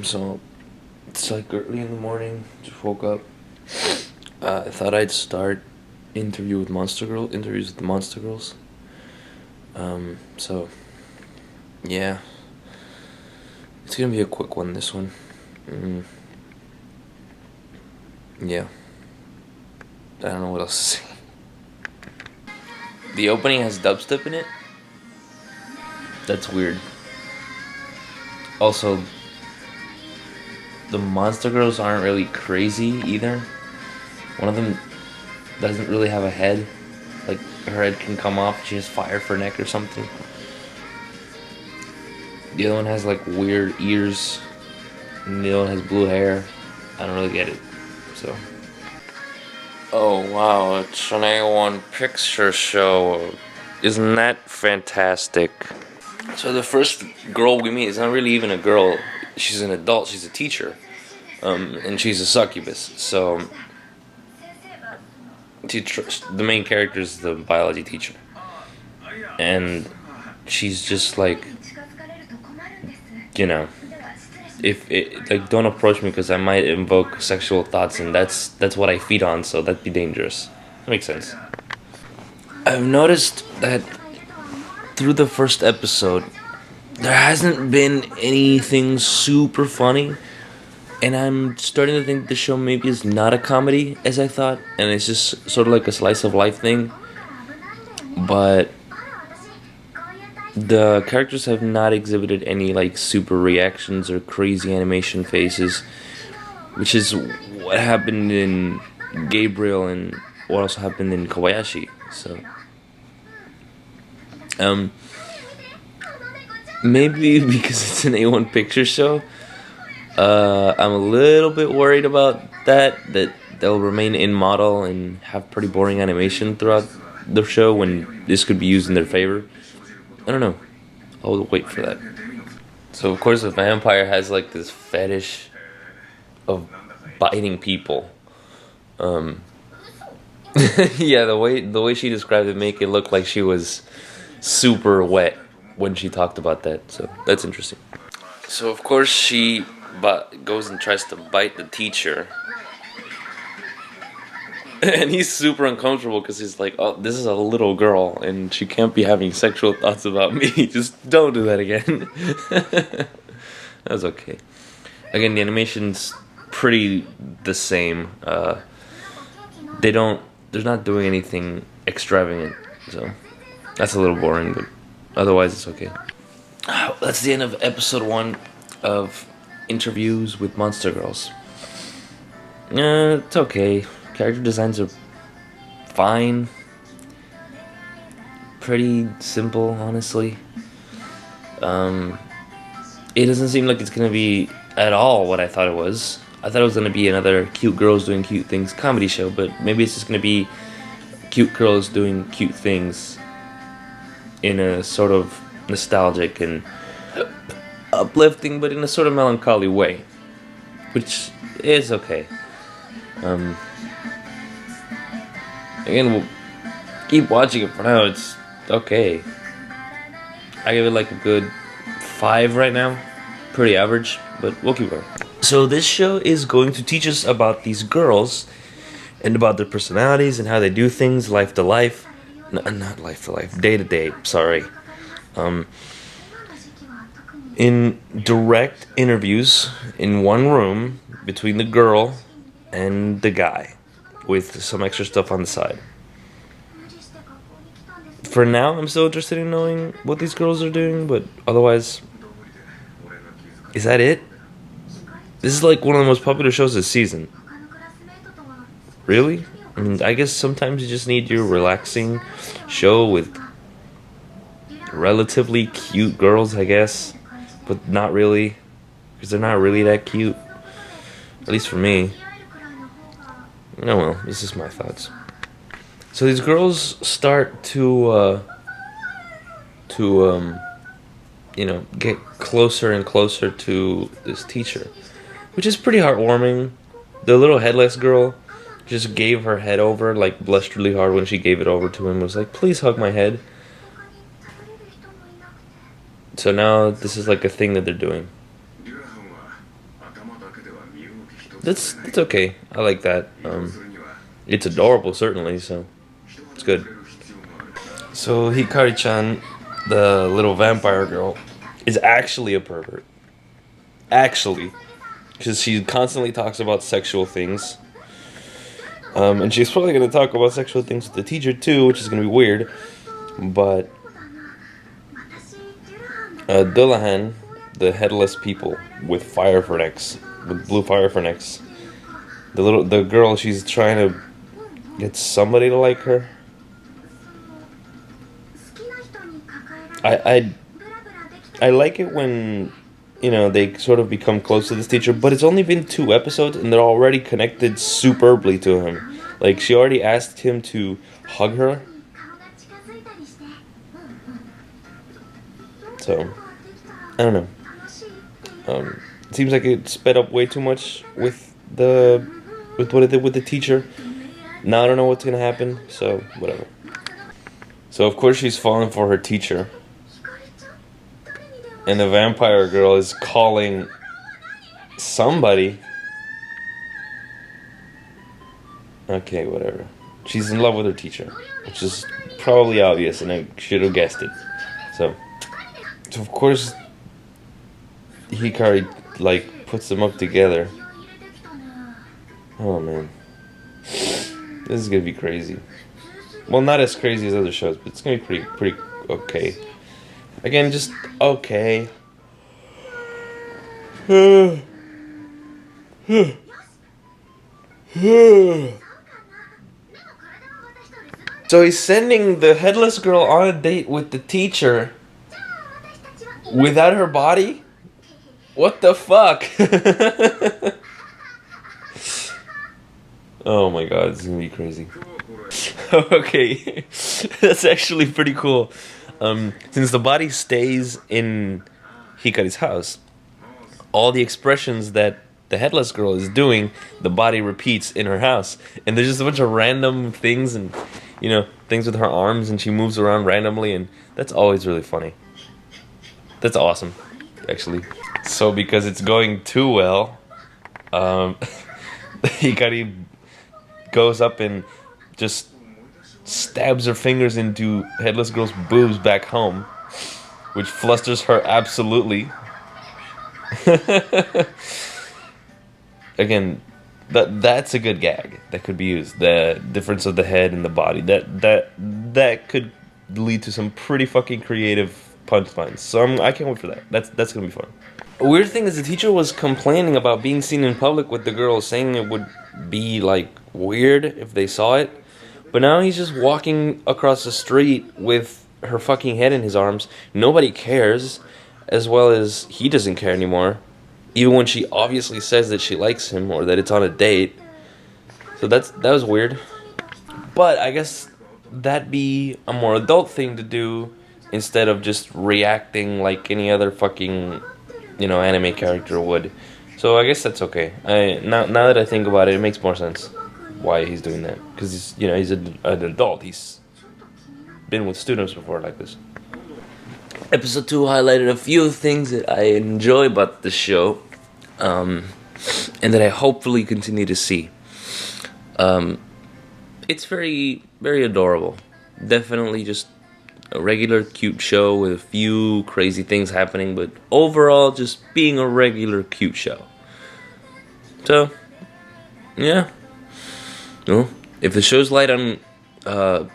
So it's like early in the morning. Just woke up. I thought I'd start interviews with the Monster Girls. So yeah, it's gonna be a quick one. This one. Yeah, I don't know what else to say. The opening has dubstep in it. That's weird. Also, the Monster Girls aren't really crazy either. One of them doesn't really have a head. Like, her head can come off. She has fire for a neck or something. The other one has, like, weird ears. And the other one has blue hair. I don't really get it. So. Oh, wow. It's an A1 picture show. Isn't that fantastic? So the first girl we meet is not really even a girl. She's an adult. She's a teacher. And she's a succubus. So the main character is the biology teacher. And she's just like, don't approach me because I might invoke sexual thoughts, and that's what I feed on, so that'd be dangerous. That makes sense. I've noticed that through the first episode, there hasn't been anything super funny, and I'm starting to think the show maybe is not a comedy as I thought, and it's just sort of like a slice of life thing. But the characters have not exhibited any like super reactions or crazy animation faces, which is what happened in Gabriel and what also happened in Kobayashi. So maybe because it's an A1 picture show, I'm a little bit worried about that they'll remain in model and have pretty boring animation throughout the show when this could be used in their favor. I don't know. I'll wait for that. So of course the vampire has like this fetish of biting people. Yeah, the way she described it make it look like she was super wet when she talked about that. So that's interesting. So of course she goes and tries to bite the teacher. And he's super uncomfortable because he's like, oh, this is a little girl and she can't be having sexual thoughts about me. Just don't do that again. That's okay. Again, the animation's pretty the same. They're not doing anything extravagant. So that's a little boring, but otherwise it's okay. That's the end of episode 1 of Interviews with Monster Girls. It's okay. Character designs are fine. Pretty simple, honestly. It doesn't seem like it's gonna be at all what I thought it was. I thought it was gonna be another cute girls doing cute things comedy show, but maybe it's just gonna be cute girls doing cute things in a sort of nostalgic and uplifting, but in a sort of melancholy way, which is okay. Again, we'll keep watching it for now. It's okay. I give it like a good 5 right now. Pretty average, but we'll keep going. So this show is going to teach us about these girls and about their personalities and how they do things, life to life. Not life to life, day to day, sorry. In direct interviews in one room between the girl and the guy, with some extra stuff on the side. For now, I'm still interested in knowing what these girls are doing, but otherwise, is that it? This is like one of the most popular shows this season. Really? I mean, I guess sometimes you just need your relaxing show with relatively cute girls, I guess, but not really, because they're not really that cute, at least for me. Oh well, this is my thoughts. So these girls start to get closer and closer to this teacher, which is pretty heartwarming. The little headless girl just gave her head over, like blushed really hard when she gave it over to him, was like, please hug my head. So now this is like a thing that they're doing. that's okay. I like that. It's adorable, certainly. So it's good. So Hikari-chan, the little vampire girl, is actually a pervert. Actually, because she constantly talks about sexual things. And she's probably going to talk about sexual things with the teacher too, which is going to be weird. But Dullahan, the headless people with fire for necks, with blue fire for necks, the girl, she's trying to get somebody to like her. I like it when, they sort of become close to this teacher, but it's only been 2 episodes and they're already connected superbly to him. Like, she already asked him to hug her. So, I don't know. It seems like it sped up way too much with what it did with the teacher. Now I don't know what's gonna happen, so whatever. So of course she's falling for her teacher. And the vampire girl is calling somebody. Okay, whatever. She's in love with her teacher, which is probably obvious, and I should have guessed it. So of course, Hikari puts them up together. Oh man, this is gonna be crazy. Well, not as crazy as other shows, but it's gonna be pretty okay. Again, just okay. So he's sending the headless girl on a date with the teacher without her body? What the fuck? Oh my god, this is gonna be crazy. Okay, that's actually pretty cool. Since the body stays in Hikari's house, all the expressions that the headless girl is doing, the body repeats in her house. And there's just a bunch of random things and, things with her arms, and she moves around randomly, and that's always really funny. That's awesome, actually. So because it's going too well, Hikari goes up and just stabs her fingers into headless girl's boobs back home, which flusters her absolutely. Again, that's a good gag that could be used. The difference of the head and the body, that could lead to some pretty fucking creative punchlines. So I can't wait for that. That's gonna be fun. A weird thing is the teacher was complaining about being seen in public with the girl, saying it would be weird if they saw it. But now he's just walking across the street with her fucking head in his arms. Nobody cares, as well as he doesn't care anymore. Even when she obviously says that she likes him or that it's on a date. So that was weird. But I guess that'd be a more adult thing to do instead of just reacting like any other fucking, anime character would. So I guess that's okay. Now that I think about it, it makes more sense why he's doing that, because he's an adult. He's been with students before like this. Episode 2 highlighted a few things that I enjoy about the show, and that I hopefully continue to see. It's very, very adorable. Definitely just a regular cute show with a few crazy things happening, but overall just being a regular cute show. So, yeah. No, if the show's light on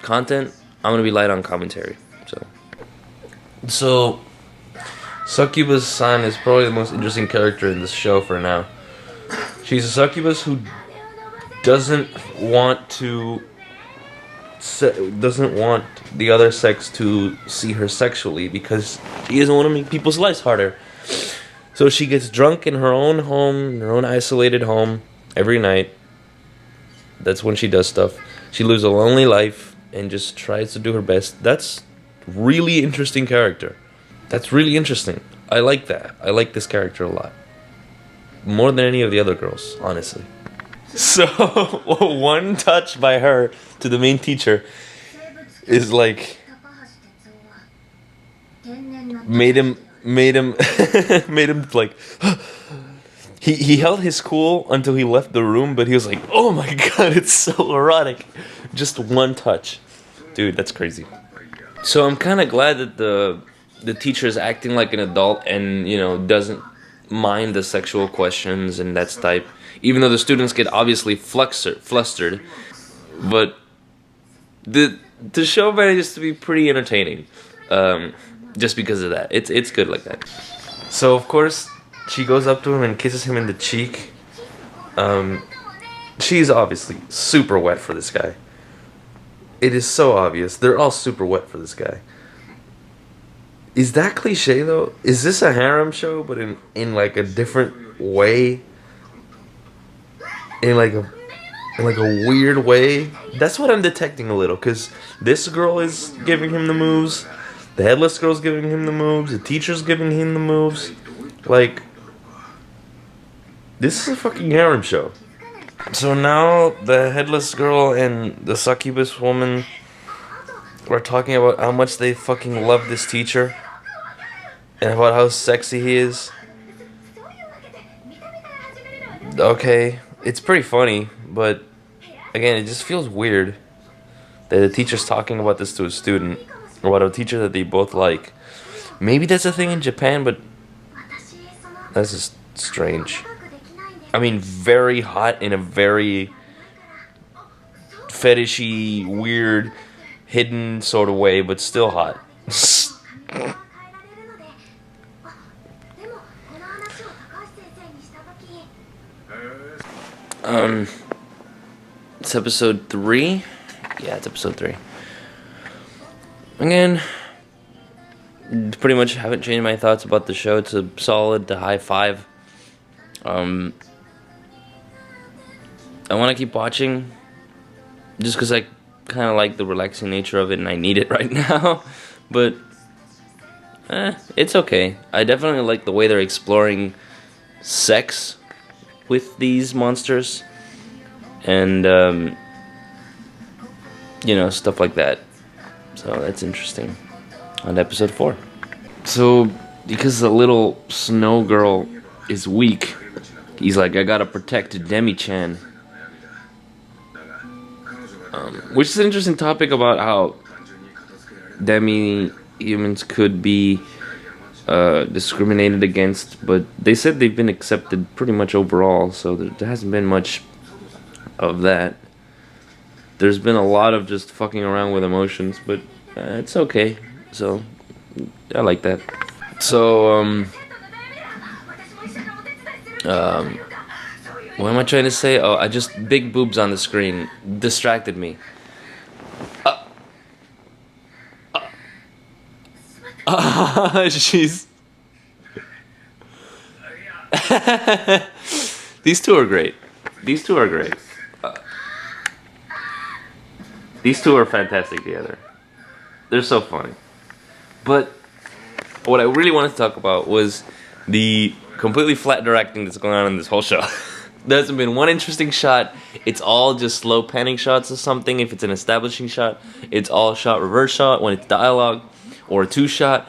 content, I'm gonna be light on commentary. So Succubus-san is probably the most interesting character in this show for now. She's a succubus who doesn't want the other sex to see her sexually because she doesn't want to make people's lives harder. So she gets drunk in her own home, in her own isolated home, every night. That's when she does stuff. She lives a lonely life and just tries to do her best. That's really interesting character. That's really interesting. I like that. I like this character a lot. More than any of the other girls, honestly. So, one touch by her to the main teacher is made him he held his cool until he left the room, but he was like, "Oh my god, it's so erotic." Just one touch. Dude, that's crazy. So I'm kind of glad that the teacher is acting like an adult and, you know, doesn't mind the sexual questions and that type. Even though the students get obviously flustered, but the show manages to be pretty entertaining, just because of that. It's good like that. So of course she goes up to him and kisses him in the cheek. She's obviously super wet for this guy. It is so obvious. They're all super wet for this guy. Is that cliche though? Is this a harem show, but in like a different way? In like a weird way? That's what I'm detecting a little, because this girl is giving him the moves, the headless girl's giving him the moves, the teacher's giving him the moves. Like, this is a fucking harem show. So now the headless girl and the succubus woman are talking about how much they fucking love this teacher and about how sexy he is. Okay, it's pretty funny, but again, it just feels weird that the teacher's talking about this to a student, or about a teacher that they both like. Maybe that's a thing in Japan, but that's just strange. I mean, very hot in a very fetishy, weird, hidden sort of way, but still hot. It's episode 3. Yeah, it's episode 3. Again, pretty much haven't changed my thoughts about the show. It's a solid to high 5. I want to keep watching just because I kind of like the relaxing nature of it and I need it right now. But it's okay. I definitely like the way they're exploring sex with these monsters and you know, stuff like that. So that's interesting. On to episode 4. So because the little snow girl is weak, he's like, I gotta protect demi-chan. Which is an interesting topic about how demi-humans could be discriminated against, but they said they've been accepted pretty much overall, so there hasn't been much of that. There's been a lot of just fucking around with emotions, but it's okay. So I like that. So what am I trying to say? Oh, I just big boobs on the screen distracted me. She's These two are great. These two are great. These two are fantastic together. They're so funny. But what I really wanted to talk about was the completely flat directing that's going on in this whole show. There hasn't been one interesting shot. It's all just slow panning shots or something. If it's an establishing shot, it's all shot reverse shot when it's dialogue or a 2-shot.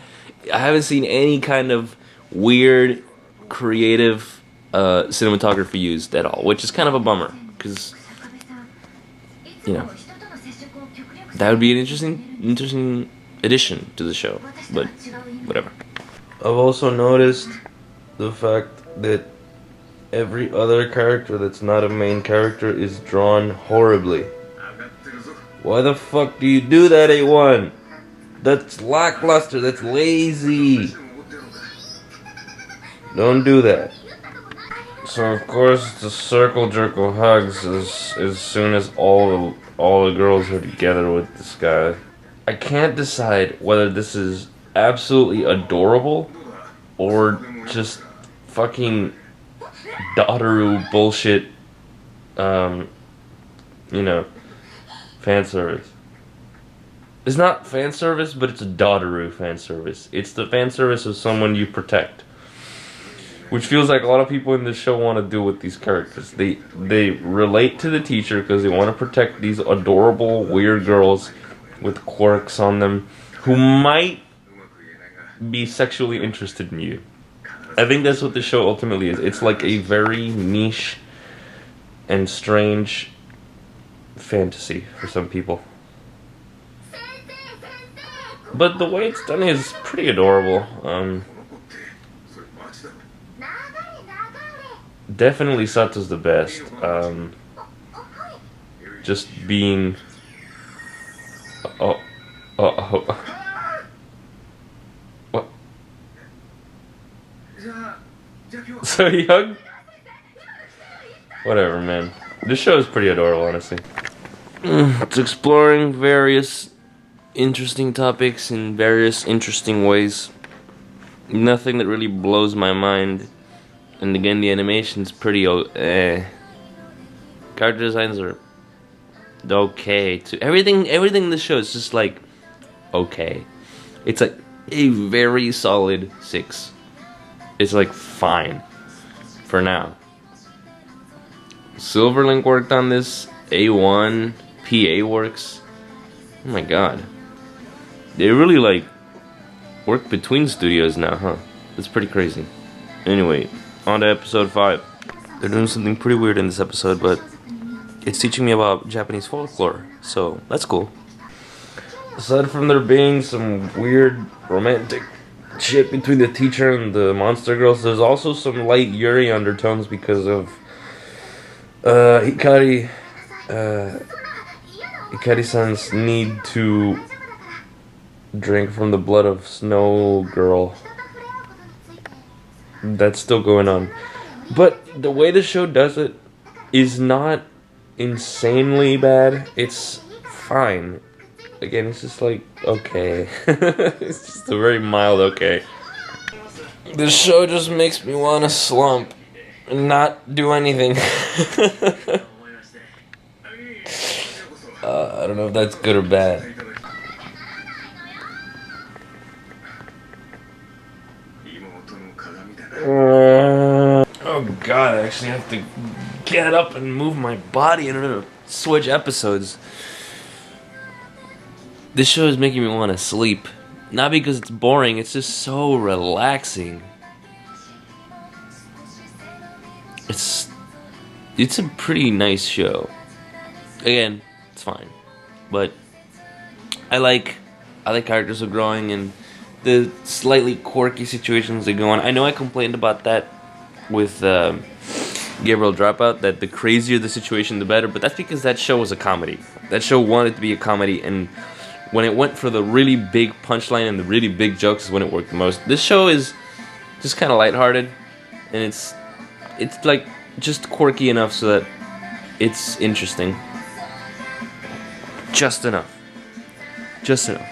I haven't seen any kind of weird, creative cinematography used at all, which is kind of a bummer because, you know, that would be an interesting addition to the show. But whatever. I've also noticed the fact that every other character that's not a main character is drawn horribly. Why the fuck do you do that, A1? That's lackluster, that's lazy. Don't do that. So of course it's a circle jerk of hugs as soon as all the girls are together with this guy. I can't decide whether this is absolutely adorable or just fucking Daughteru bullshit, you know, fan service. It's not fan service, but it's a Daughteru fan service. It's the fan service of someone you protect, which feels like a lot of people in this show want to do with these characters. They relate to the teacher because they want to protect these adorable, weird girls with quirks on them who might be sexually interested in you. I think that's what the show ultimately is. It's like a very niche and strange fantasy for some people. But the way it's done is pretty adorable. Definitely Sato's the best. Just being... Oh. What? So young? Whatever, man. This show is pretty adorable, honestly. It's exploring various interesting topics in various interesting ways. Nothing that really blows my mind. And again, the animation's pretty character designs are okay too. Everything in the show is just like okay. It's like a very solid 6. It's like fine for now. Silverlink worked on this. A1 PA works. Oh my god. They really like work between studios now, huh? That's pretty crazy. Anyway, on to episode 5. They're doing something pretty weird in this episode, but it's teaching me about Japanese folklore, so that's cool. Aside from there being some weird romantic shit between the teacher and the monster girls, there's also some light Yuri undertones because of Hikari-san's need to drink from the blood of Snow Girl. That's still going on. But the way the show does it is not insanely bad. It's fine. Again, it's just like, okay. It's just a very mild okay. This show just makes me want to slump and not do anything. I don't know if that's good or bad. Oh god, I actually have to get up and move my body in order to switch episodes. This show is making me want to sleep. Not because it's boring, it's just so relaxing. It's a pretty nice show. Again, it's fine. But I like characters are growing and the slightly quirky situations that go on. I know I complained about that with Gabriel Dropout, that the crazier the situation, the better. But that's because that show was a comedy. That show wanted to be a comedy, and when it went for the really big punchline and the really big jokes is when it worked the most. This show is just kind of lighthearted, and it's like just quirky enough so that it's interesting. Just enough. Just enough.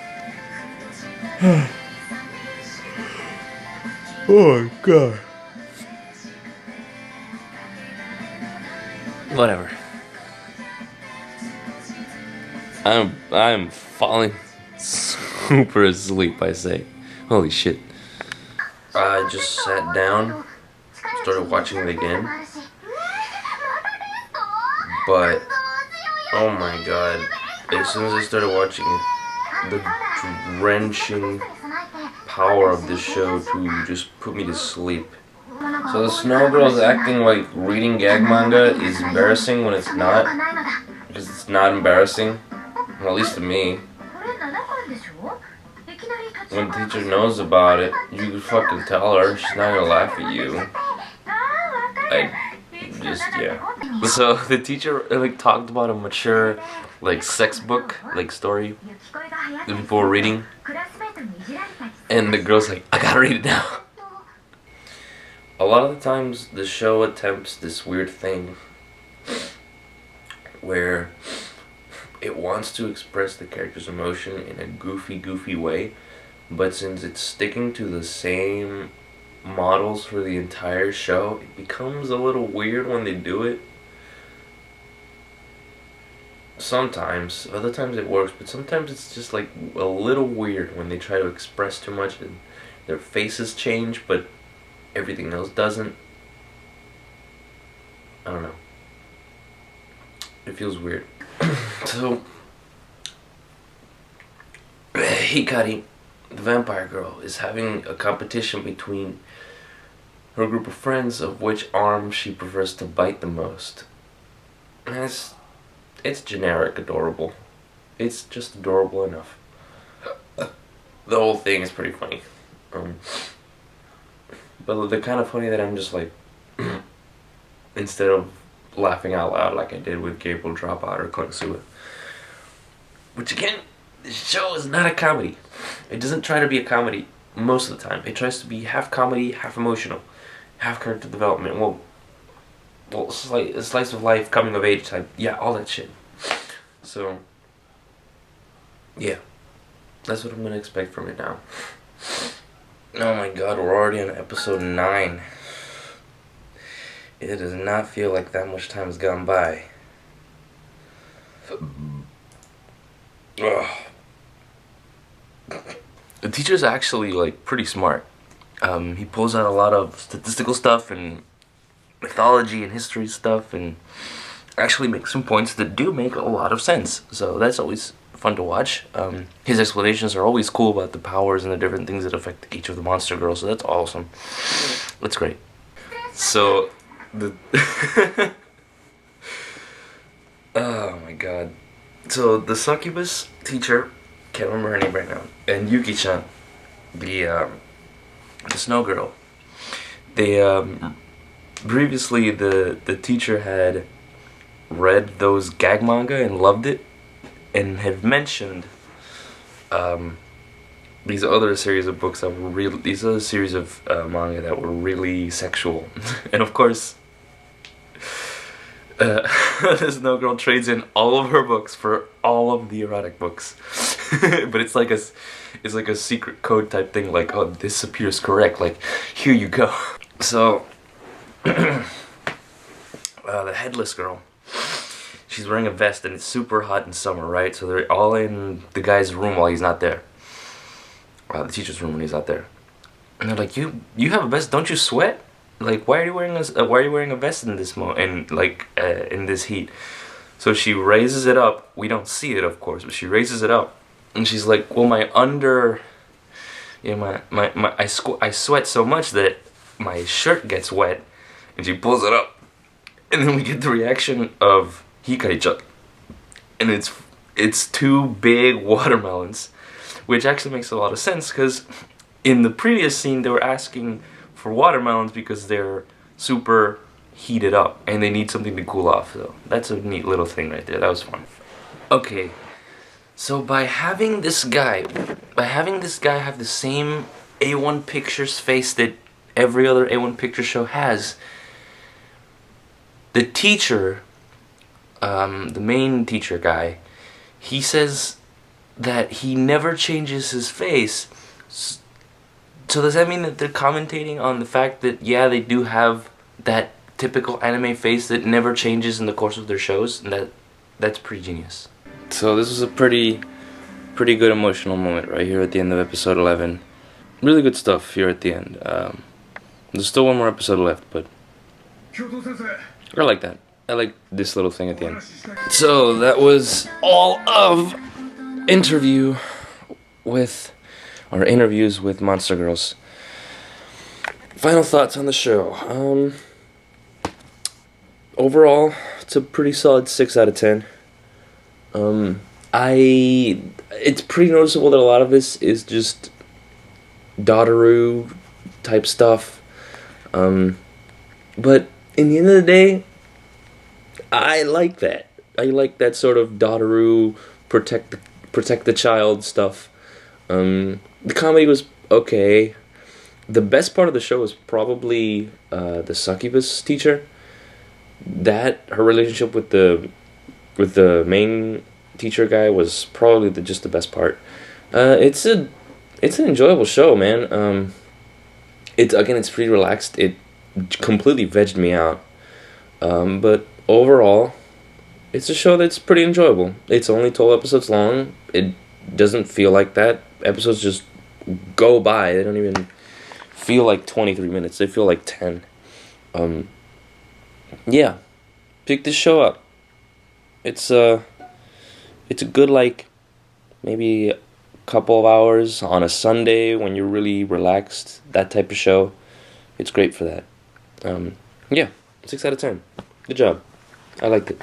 Oh god. Whatever. I'm falling super asleep, I say. Holy shit. I just sat down, started watching it again. But oh my god. As soon as I started watching it, the drenching power of this show to just put me to sleep. So the Snow Girl's acting like reading gag manga is embarrassing when it's not. Because it's not embarrassing. Well, at least to me. When the teacher knows about it, you can fucking tell her. She's not gonna laugh at you. Yeah. So the teacher like talked about a mature like sex book, like story that people were reading. And the girl's like, I gotta read it now. A lot of the times the show attempts this weird thing where it wants to express the character's emotion in a goofy way, but since it's sticking to the same models for the entire show, it becomes a little weird when they do it. Sometimes, other times it works, but sometimes it's just like a little weird when they try to express too much and their faces change, but everything else doesn't. I don't know. It feels weird. So, Hikari, the vampire girl, is having a competition between her group of friends of which arm she prefers to bite the most. And it's generic adorable. It's just adorable enough. The whole thing is pretty funny. But the kind of funny that I'm just like, instead of laughing out loud like I did with Gabriel Dropout or Konosuba. Which again, the show is not a comedy. It doesn't try to be a comedy most of the time. It tries to be half comedy, half emotional, half character development. Well, slice of life, coming of age type. Yeah, all that shit. So, yeah. That's what I'm gonna expect from it now. Oh my god, we're already on episode 9. It does not feel like that much time has gone by. Ugh. The teacher's actually like pretty smart. He pulls out a lot of statistical stuff and mythology and history stuff, and actually makes some points that do make a lot of sense. So that's always fun to watch. His explanations are always cool about the powers and the different things that affect each of the monster girls. So that's awesome. That's great. So the oh my god. So the succubus teacher, can't remember her name right now, and Yuki-chan, the snow girl. They previously the teacher had read those gag manga and loved it, and had mentioned these other series of books that were really, these other series of manga that were really sexual. And of course, this no girl trades in all of her books for all of the erotic books. But it's like a secret code type thing, like, oh, this appears correct, like, here you go. So the headless girl, she's wearing a vest, and it's super hot in summer, right? So they're all in the guy's room while he's not there. The teacher's room when he's not there. And they're like, you have a vest, don't you sweat? Like, why are you wearing a vest in this in this heat? So she raises it up. We don't see it, of course, but she raises it up, and she's like, well, I sweat so much that my shirt gets wet. And she pulls it up, and then we get the reaction of Hikari-chan, and it's 2 big watermelons, which actually makes a lot of sense, because in the previous scene they were asking for watermelons because they're super heated up and they need something to cool off. So that's a neat little thing right there. That was fun. Okay, so by having this guy have the same A1 Pictures face that every other A1 Picture show has, the teacher, the main teacher guy, he says that he never changes his face. So does that mean that they're commentating on the fact that, yeah, they do have that typical anime face that never changes in the course of their shows? And that's pretty genius. So this was a pretty good emotional moment right here at the end of episode 11. Really good stuff here at the end. There's still one more episode left, but I like that. I like this little thing at the end. So that was all of interviews with Monster Girls. Final thoughts on the show. Overall, it's a pretty solid 6 out of 10. It's pretty noticeable that a lot of this is just Dotaru type stuff. But in the end of the day, I like that. I like that sort of Dotaru protect the child stuff. The comedy was okay. The best part of the show was probably the succubus teacher. That her relationship with the main teacher guy was probably just the best part. It's an enjoyable show, man. It's pretty relaxed. It completely vegged me out. But overall, it's a show that's pretty enjoyable. It's only 12 episodes long. It doesn't feel like that. Episodes just go by. They don't even feel like 23 minutes. They feel like 10. Yeah. Pick this show up. It's a good, like, maybe a couple of hours on a Sunday when you're really relaxed. That type of show. It's great for that. Yeah, 6 out of 10. Good job. I liked it.